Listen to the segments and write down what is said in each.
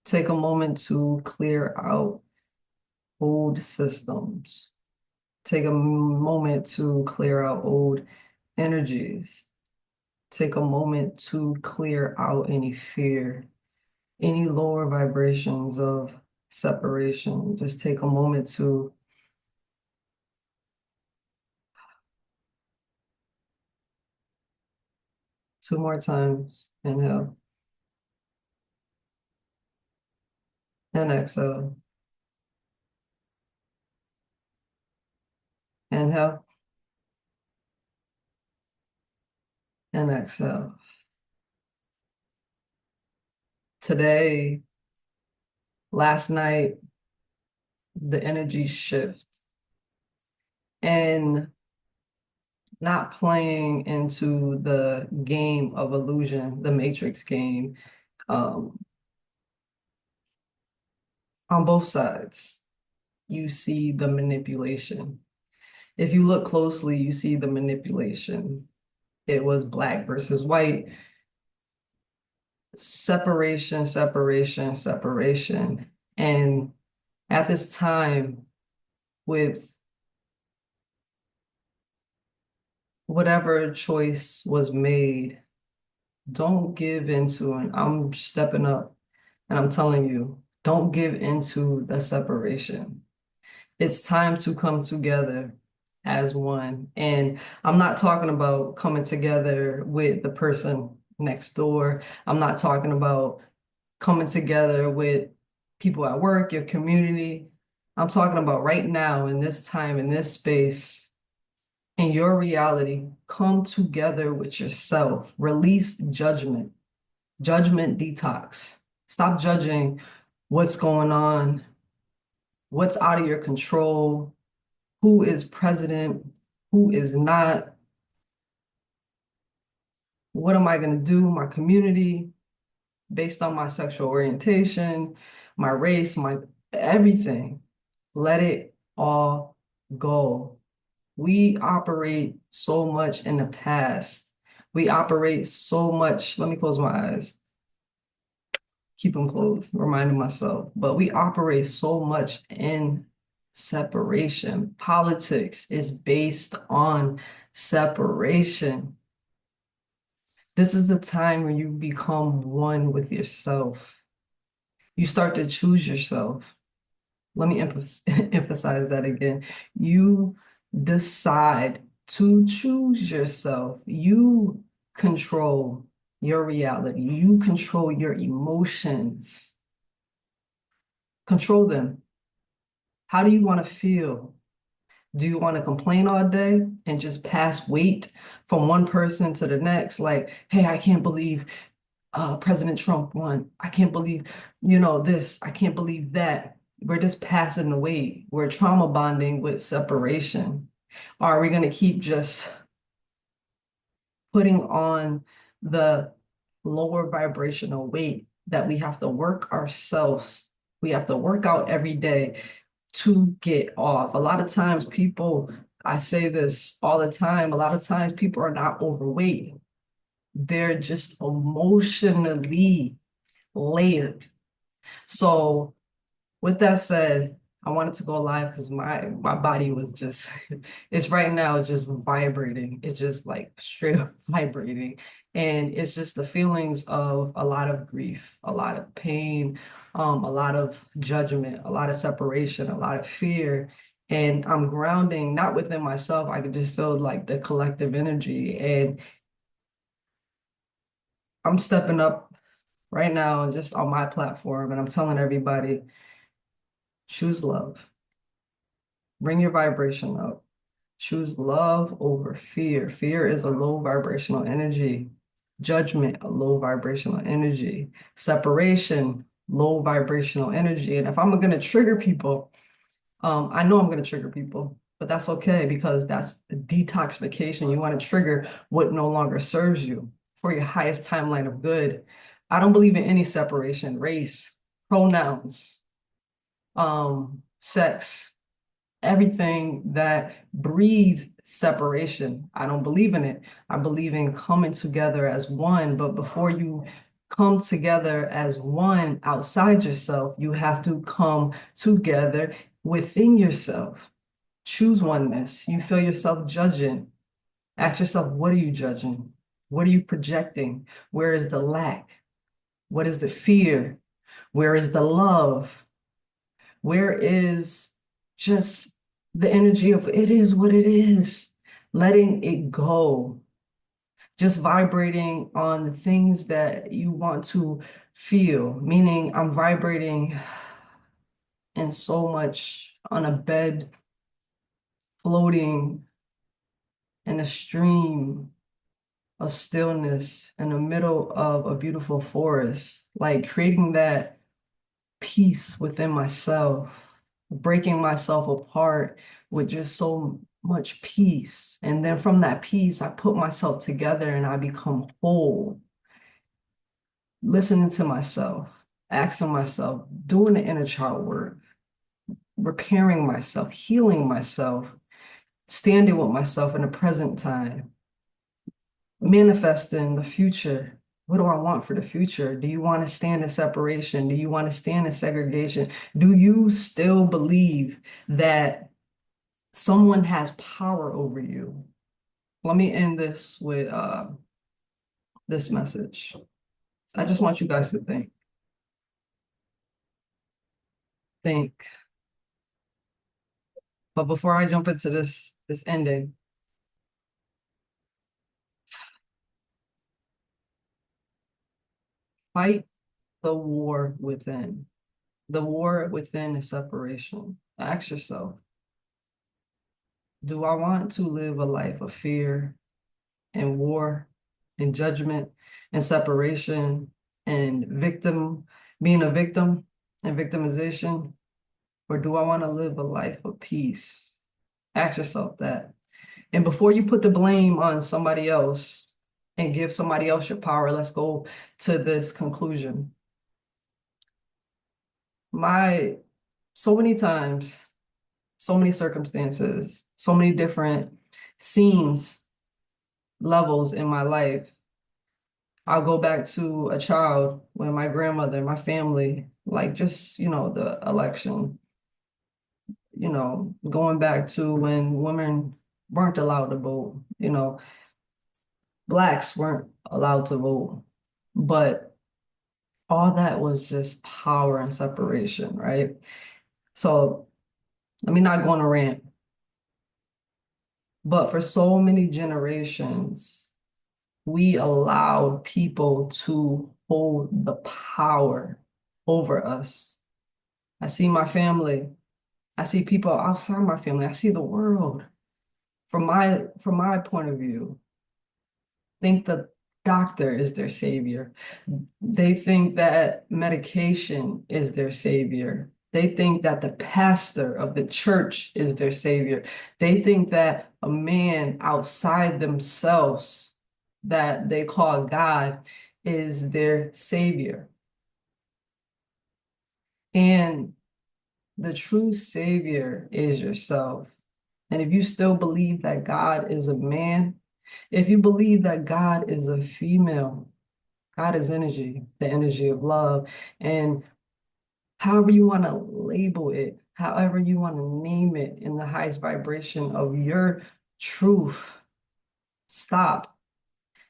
Take a moment to clear out old systems. Take a moment to clear out old energies. Take a moment to clear out any fear, any lower vibrations of separation. Just take a moment to two more times. Inhale and exhale. Inhale and exhale. Today, last night, the energy shift and not playing into the game of illusion, the matrix game, um, on both sides. You see the manipulation. If you look closely, you see the manipulation. It was black versus white, separation, separation, separation. And at this time, with whatever choice was made, don't give into, and I'm stepping up and I'm telling you, don't give into the separation. It's time to come together as one. And I'm not talking about coming together with the person next door. I'm not talking about coming together with people at work, your community. I'm talking about right now, in this time, in this space, in your reality, come together with yourself. Release judgment. Judgment detox. Stop judging what's going on, what's out of your control, who is president, who is not, what am I going to do, my community, based on my sexual orientation, my race, my everything. Let it all go. We operate so much in the past. We operate so much. Let me close my eyes. Keep them closed, reminding myself. But we operate so much in separation. Politics is based on separation. This is the time when you become one with yourself. You start to choose yourself. Let me emphasize that again. You decide to choose yourself. You control your reality. You control your emotions. Control them. How do you want to feel? Do you want to complain all day and just pass weight from one person to the next? Like, hey, I can't believe President Trump won. I can't believe, this. I can't believe that. We're just passing the weight. We're trauma bonding with separation. Are we going to keep just putting on the lower vibrational weight that we have to work ourselves? We have to work out every day to get off. A lot of times people, I say this all the time, a lot of times people are not overweight. They're just emotionally layered. So with that said, I wanted to go live because my body was just, it's right now just vibrating. It's just like straight up vibrating. And it's just the feelings of a lot of grief, a lot of pain, a lot of judgment, a lot of separation, a lot of fear. And I'm grounding not within myself. I could just feel like the collective energy. And I'm stepping up right now just on my platform and I'm telling everybody, choose love. Bring your vibration up. Choose love over fear. Fear is a low vibrational energy. Judgment, a low vibrational energy. Separation, low vibrational energy. And if I'm going to trigger people, I know I'm going to trigger people, but that's okay because that's detoxification. You want to trigger what no longer serves you for your highest timeline of good. I don't believe in any separation, race, pronouns, sex, everything that breeds separation. I don't believe in it. I believe in coming together as one. But before you come together as one outside yourself. You have to come together within yourself. Choose oneness. You feel yourself judging. Ask yourself, what are you judging? What are you projecting? Where is the lack? What is the fear? Where is the love? Where is just the energy of it is what it is? Letting it go. Just vibrating on the things that you want to feel, meaning I'm vibrating in so much on a bed, floating in a stream of stillness in the middle of a beautiful forest, like creating that peace within myself, breaking myself apart with just so much peace. And then from that peace, I put myself together and I become whole, listening to myself, asking myself, doing the inner child work, repairing myself, healing myself, standing with myself in the present time, manifesting the future. What do I want for the future? Do you want to stand in separation? Do you want to stand in segregation? Do you still believe that someone has power over you? Let me end this with this message. I just want you guys to think. Think. But before I jump into this ending, fight the war within. The war within is separation. Ask yourself, do I want to live a life of fear and war and judgment and separation and being a victim and victimization? Or do I want to live a life of peace? Ask yourself that. And before you put the blame on somebody else and give somebody else your power, let's go to this conclusion. So many times, so many circumstances, so many different scenes, levels in my life, I'll go back to a child when my grandmother, my family, like just, the election, going back to when women weren't allowed to vote, blacks weren't allowed to vote. But all that was just power and separation, right? So let me not go on a rant, but for so many generations, we allowed people to hold the power over us. I see my family. I see people outside my family. I see the world. From my point of view, think the doctor is their savior. They think that medication is their savior. They think that the pastor of the church is their savior. They think that a man outside themselves that they call God is their savior. And the true savior is yourself. And if you still believe that God is a man, if you believe that God is a female, God is energy, the energy of love. And however you want to label it, however you want to name it in the highest vibration of your truth, stop.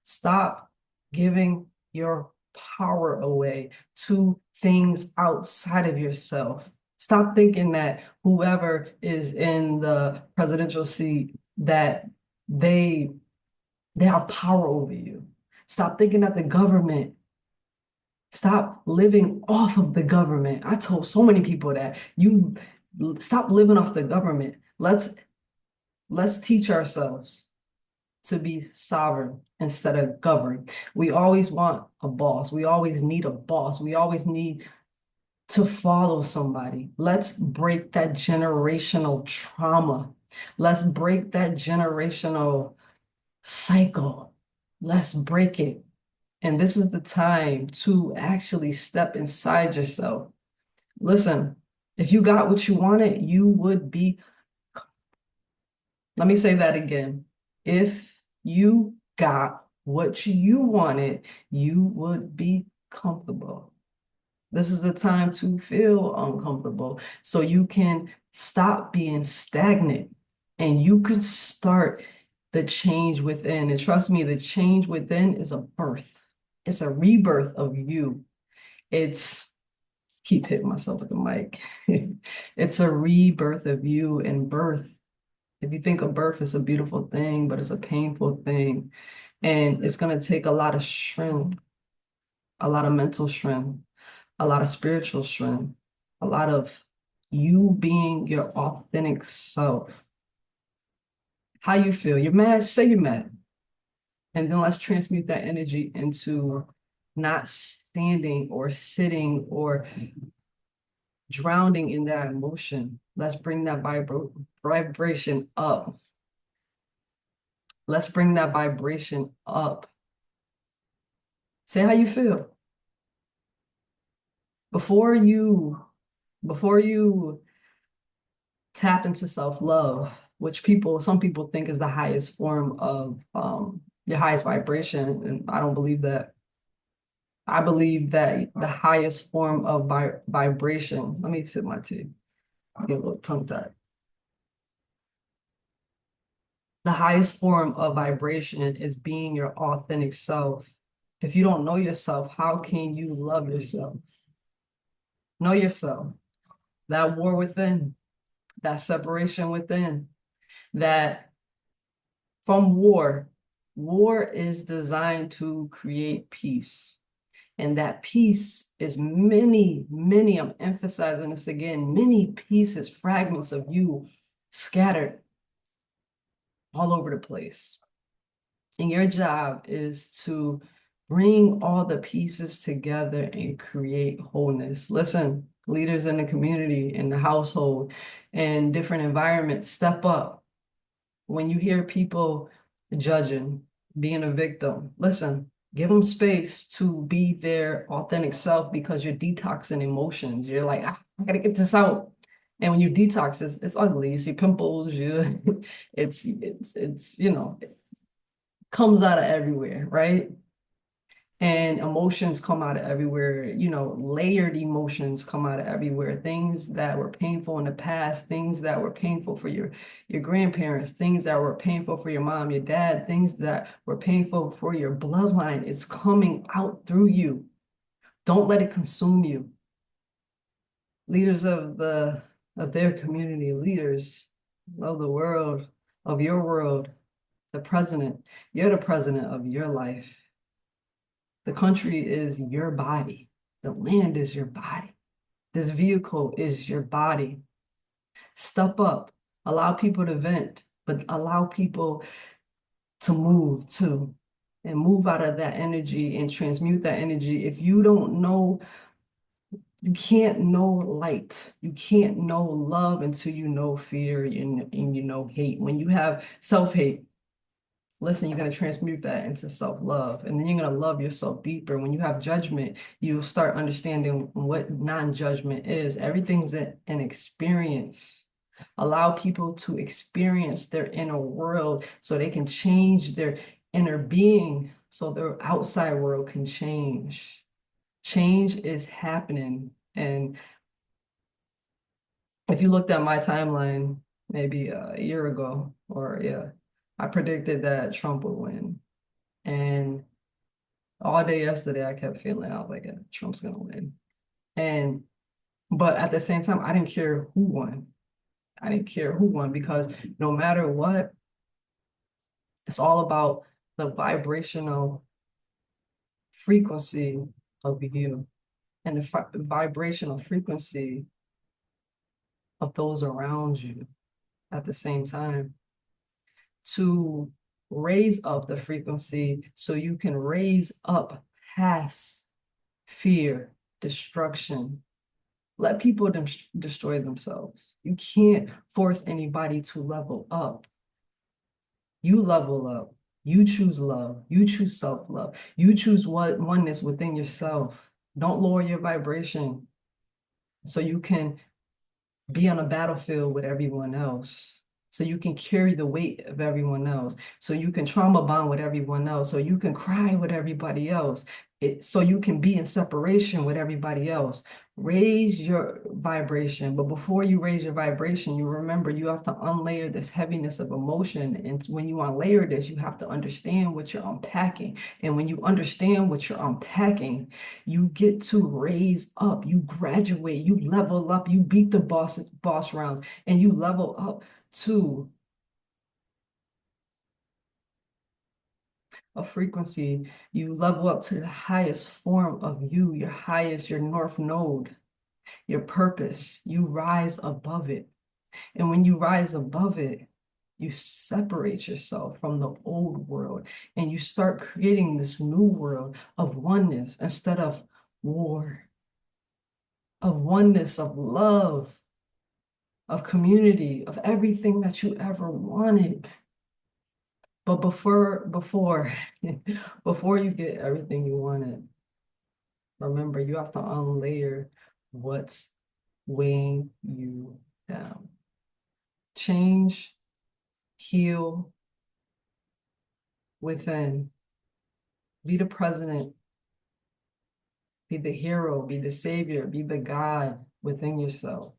Stop giving your power away to things outside of yourself. Stop thinking that whoever is in the presidential seat, that they have power over you. Stop thinking that the government, stop living off of the government. I told so many people that you stop living off the government. Let's teach ourselves to be sovereign instead of governed. We always want a boss. We always need a boss. We always need to follow somebody. Let's break that generational trauma. Let's break that generational cycle. Let's break it. And this is the time to actually step inside yourself. Listen, if you got what you wanted, you would be. Let me say that again. If you got what you wanted, you would be comfortable. This is the time to feel uncomfortable so you can stop being stagnant and you could start the change within. And trust me, the change within is a birth. It's a rebirth of you. It's keep hitting myself with the mic. It's a rebirth of you and birth. If you think of birth, it's a beautiful thing, but it's a painful thing. And it's going to take a lot of strength, a lot of mental strength, a lot of spiritual strength, a lot of you being your authentic self. How you feel? You're mad? Say you're mad. And then let's transmute that energy into not standing or sitting or drowning in that emotion. Let's bring that vibration up. Let's bring that vibration up. Say how you feel. Before you tap into self-love, which some people think is the highest form of your highest vibration, and I don't believe that. I believe that the highest form of vibration, let me sip my tea, get a little tongue-tied. The highest form of vibration is being your authentic self. If you don't know yourself, how can you love yourself? Know yourself. That war within, that separation within, that from war is designed to create peace. And that peace is many, I'm emphasizing this again, many pieces, fragments of you scattered all over the place. And your job is to bring all the pieces together and create wholeness. Listen, leaders in the community, in the household, and different environments, step up. When you hear people judging, being a victim, listen, give them space to be their authentic self because you're detoxing emotions. You're like, I gotta get this out. And when you detox, it's ugly. You see pimples, it's it comes out of everywhere, right? And emotions come out of everywhere, layered emotions come out of everywhere. Things that were painful in the past, things that were painful for your grandparents, things that were painful for your mom, your dad, things that were painful for your bloodline. It's coming out through you. Don't let it consume you. Leaders of their community, leaders of the world, of your world, the president, you're the president of your life. The country is your body. The land is your body. This vehicle is your body. Step up. Allow people to vent, but allow people to move too. And move out of that energy and transmute that energy. If you don't know, you can't know light. You can't know love until you know fear and you know hate. When you have self-hate, listen, you're going to transmute that into self-love, and then you're going to love yourself deeper. When you have judgment, you'll start understanding what non-judgment is. Everything's an experience. Allow people to experience their inner world so they can change their inner being so their outside world can change. Change is happening. And if you looked at my timeline maybe a year ago, or yeah, I predicted that Trump would win. And all day yesterday, I kept feeling out like Trump's gonna win. But at the same time, I didn't care who won. I didn't care who won because no matter what, it's all about the vibrational frequency of you and the vibrational frequency of those around you at the same time, to raise up the frequency so you can raise up past fear, destruction. Let people destroy themselves. You can't force anybody to level up. You level up. You choose love. You choose self-love. You choose oneness within yourself. Don't lower your vibration so you can be on a battlefield with everyone else. so you can carry the weight of everyone else, so you can trauma bond with everyone else, so you can cry with everybody else, so you can be in separation with everybody else. Raise your vibration, but before you raise your vibration, you remember you have to unlayer this heaviness of emotion. And when you unlayer this, you have to understand what you're unpacking. And when you understand what you're unpacking, you get to raise up, you graduate, you level up, you beat the boss rounds, and you level up to a frequency. You level up to the highest form of you, your highest, your north node, your purpose. You rise above it. And when you rise above it, you separate yourself from the old world and you start creating this new world of oneness instead of war, of oneness, of love, of community, of everything that you ever wanted. But before you get everything you wanted, remember you have to unlayer what's weighing you down. Change, heal within. Be the president, be the hero, be the savior, be the God within yourself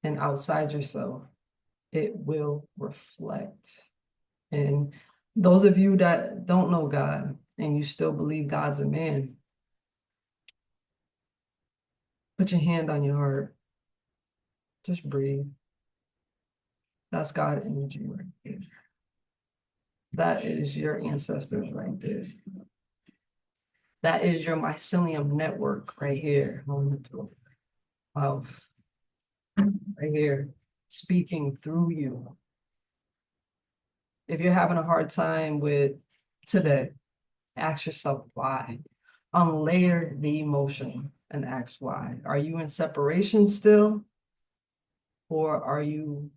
and outside yourself. It will reflect. And those of you that don't know God and you still believe God's a man, put your hand on your heart. Just breathe. That's God energy right there. That is your ancestors right there. That is your mycelium network right here on the throat of right here, speaking through you. If you're having a hard time with today, ask yourself why. Unlayer the emotion and ask why. Are you in separation still? Or are you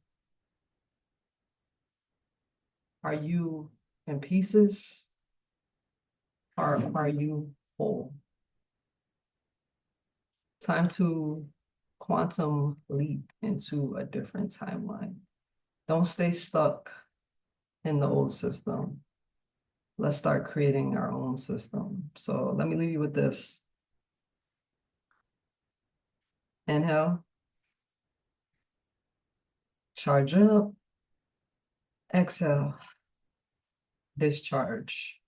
in pieces? Or are you whole? Time to quantum leap into a different timeline. Don't stay stuck in the old system. Let's start creating our own system. So let me leave you with this. Inhale, charge up, exhale, discharge.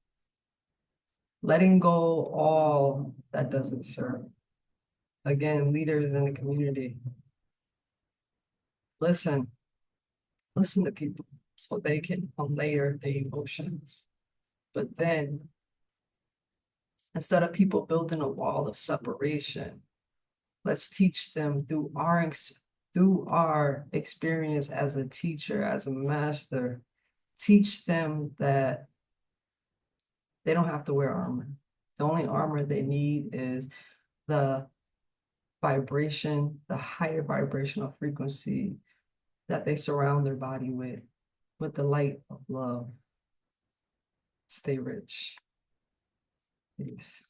Letting go all that doesn't serve. Again, leaders in the community, listen to people so they can unlayer the emotions. But then, instead of people building a wall of separation, let's teach them through our experience as a teacher, as a master, teach them that they don't have to wear armor. The only armor they need is the vibration, the higher vibrational frequency that they surround their body with the light of love. Stay rich. Peace.